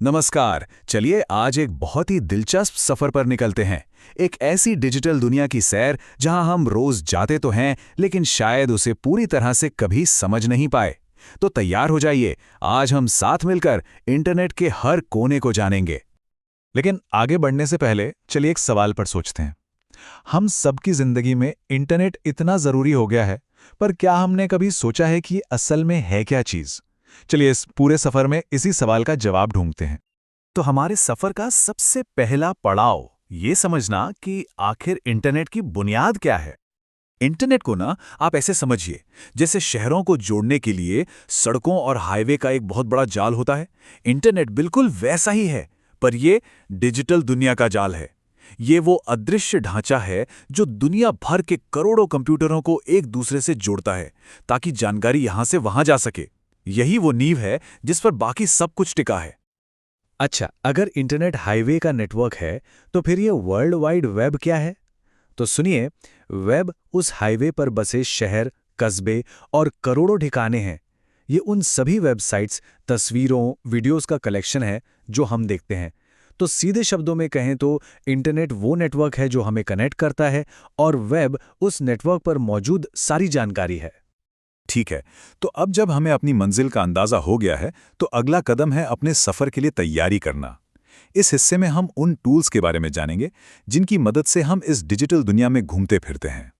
नमस्कार। चलिए आज एक बहुत ही दिलचस्प सफर पर निकलते हैं। एक ऐसी डिजिटल दुनिया की सैर जहां हम रोज जाते तो हैं लेकिन शायद उसे पूरी तरह से कभी समझ नहीं पाए। तो तैयार हो जाइए, आज हम साथ मिलकर इंटरनेट के हर कोने को जानेंगे। लेकिन आगे बढ़ने से पहले चलिए एक सवाल पर सोचते हैं। हम सबकी जिंदगी में इंटरनेट इतना जरूरी हो गया है, पर क्या हमने कभी सोचा है कि ये असल में है क्या चीज? चलिए इस पूरे सफर में इसी सवाल का जवाब ढूंढते हैं। तो हमारे सफर का सबसे पहला पड़ाव ये समझना कि आखिर इंटरनेट की बुनियाद क्या है। इंटरनेट को ना आप ऐसे समझिए जैसे शहरों को जोड़ने के लिए सड़कों और हाईवे का एक बहुत बड़ा जाल होता है। इंटरनेट बिल्कुल वैसा ही है, पर ये डिजिटल दुनिया का जाल है। ये वो अदृश्य ढांचा है जो दुनिया भर के करोड़ों कंप्यूटरों को एक दूसरे से जोड़ता है ताकि जानकारी यहां से वहां जा सके। यही वो नींव है जिस पर बाकी सब कुछ टिका है। अच्छा, अगर इंटरनेट हाईवे का नेटवर्क है, तो फिर ये वर्ल्ड वाइड वेब क्या है? तो सुनिए, वेब उस हाईवे पर बसे शहर, कस्बे और करोड़ों ठिकाने हैं। ये उन सभी वेबसाइट्स, तस्वीरों, वीडियोस का कलेक्शन है जो हम देखते हैं। तो सीधे शब्दों में कहें तो इंटरनेट वो नेटवर्क है जो हमें कनेक्ट करता है, और वेब उस नेटवर्क पर मौजूद सारी जानकारी है। ठीक है, तो अब जब हमें अपनी मंजिल का अंदाजा हो गया है, तो अगला कदम है अपने सफर के लिए तैयारी करना। इस हिस्से में हम उन टूल्स के बारे में जानेंगे जिनकी मदद से हम इस डिजिटल दुनिया में घूमते फिरते हैं।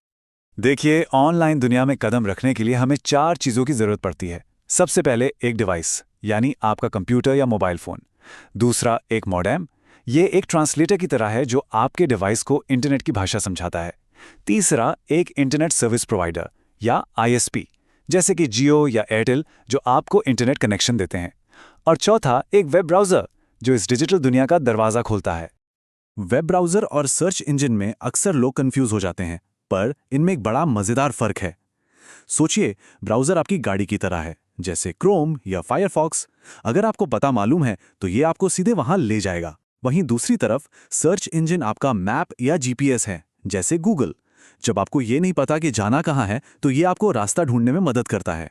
देखिए, ऑनलाइन दुनिया में कदम रखने के लिए हमें 4 चीज़ों की ज़रूरत पड़ती है। सबसे पहले एक डिवाइस, यानी आपका कंप्यूटर या मोबाइल फ़ोन। दूसरा एक मॉडेम, ये एक ट्रांसलेटर की तरह है जो आपके डिवाइस को इंटरनेट की भाषा समझाता है। तीसरा एक इंटरनेट सर्विस प्रोवाइडर या आईएसपी, जैसे कि जियो या एयरटेल, जो आपको इंटरनेट कनेक्शन देते हैं। और चौथा एक वेब ब्राउज़र, जो इस डिजिटल दुनिया का दरवाज़ा खोलता है। वेब ब्राउज़र और सर्च इंजन में अक्सर लोग कंफ्यूज हो जाते हैं, पर इनमें एक बड़ा मज़ेदार फ़र्क है। सोचिए, ब्राउज़र आपकी गाड़ी की तरह है, जैसे क्रोम या फायरफॉक्स। अगर आपको पता मालूम है तो ये आपको सीधे वहां ले जाएगा। वहीं दूसरी तरफ सर्च इंजन आपका मैप या जीपीएस है, जैसे गूगल। जब आपको ये नहीं पता कि जाना कहाँ है, तो ये आपको रास्ता ढूंढने में मदद करता है।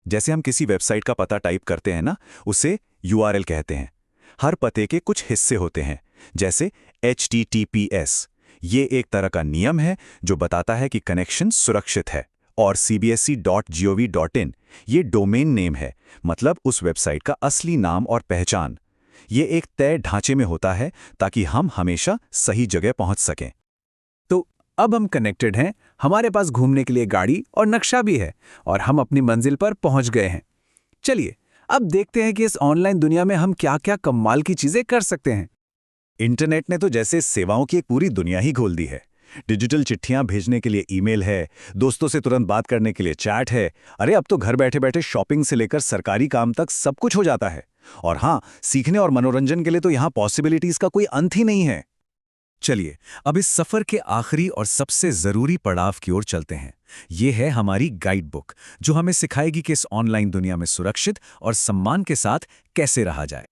जैसे हम किसी वेबसाइट का पता टाइप करते हैं ना, उसे यूआरएल कहते हैं। हर पते के कुछ हिस्से होते हैं, जैसे HTTPS। ये एक तरह का नियम है जो बताता है कि कनेक्शन सुरक्षित है। और cbse.gov.in ये डोमेन नेम है, मतलब उस वेबसाइट का असली नाम और पहचान। ये एक तय ढांचे में होता है ताकि हम हमेशा सही जगह पहुंच सकें। तो अब हम कनेक्टेड हैं, हमारे पास घूमने के लिए गाड़ी और नक्शा भी है, और हम अपनी मंजिल पर पहुंच गए हैं। चलिए अब देखते हैं कि इस ऑनलाइन दुनिया में हम क्या-क्या कमाल की चीजें कर सकते हैं। इंटरनेट ने तो जैसे सेवाओं की एक पूरी दुनिया ही खोल दी है। डिजिटल चिट्ठियां भेजने के लिए ईमेल है, दोस्तों से तुरंत बात करने के लिए चैट है। अरे अब तो घर बैठे बैठे शॉपिंग से लेकर सरकारी काम तक सब कुछ हो जाता है। और हाँ, सीखने और मनोरंजन के लिए तो यहाँ पॉसिबिलिटीज का कोई अंत ही नहीं है। चलिए अब इस सफर के आखिरी और सबसे जरूरी पड़ाव की ओर चलते हैं। ये है हमारी गाइड बुक, जो हमें सिखाएगी कि इस ऑनलाइन दुनिया में सुरक्षित और सम्मान के साथ कैसे रहा जाए।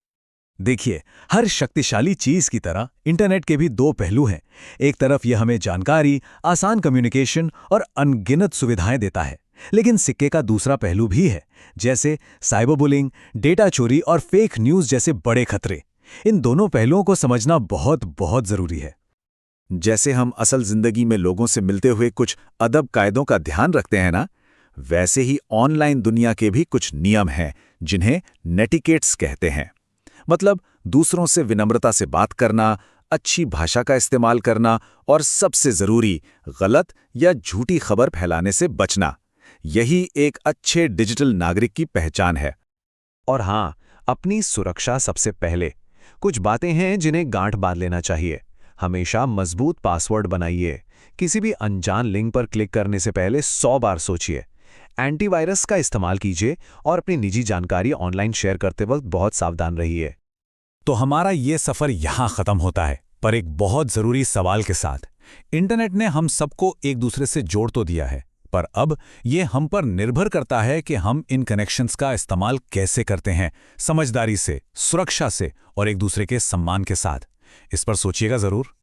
देखिए, हर शक्तिशाली चीज की तरह इंटरनेट के भी 2 पहलू हैं। एक तरफ यह हमें जानकारी, आसान कम्युनिकेशन और अनगिनत सुविधाएं देता है, लेकिन सिक्के का दूसरा पहलू भी है, जैसे साइबर बुलिंग, डेटा चोरी और फेक न्यूज जैसे बड़े खतरे। इन दोनों पहलुओं को समझना बहुत बहुत जरूरी है। जैसे हम असल जिंदगी में लोगों से मिलते हुए कुछ अदब कायदों का ध्यान रखते हैं ना, वैसे ही ऑनलाइन दुनिया के भी कुछ नियम हैं जिन्हें नेटिकेट्स कहते हैं। मतलब दूसरों से विनम्रता से बात करना, अच्छी भाषा का इस्तेमाल करना और सबसे जरूरी, गलत या झूठी खबर फैलाने से बचना। यही एक अच्छे डिजिटल नागरिक की पहचान है। और हाँ, अपनी सुरक्षा सबसे पहले। कुछ बातें हैं जिन्हें गांठ बांध लेना चाहिए। हमेशा मजबूत पासवर्ड बनाइए। किसी भी अनजान लिंक पर क्लिक करने से पहले 100 बार सोचिए। एंटीवायरस का इस्तेमाल कीजिए और अपनी निजी जानकारी ऑनलाइन शेयर करते वक्त बहुत सावधान रहिए। तो हमारा ये सफर यहाँ खत्म होता है, पर एक बहुत जरूरी सवाल के साथ। इंटरनेट ने हम सबको एक दूसरे से जोड़ तो दिया है, पर अब ये हम पर निर्भर करता है कि हम इन कनेक्शंस का इस्तेमाल कैसे करते हैं, समझदारी से, सुरक्षा से और एक दूसरे के सम्मान के साथ। इस पर सोचिएगा जरूर।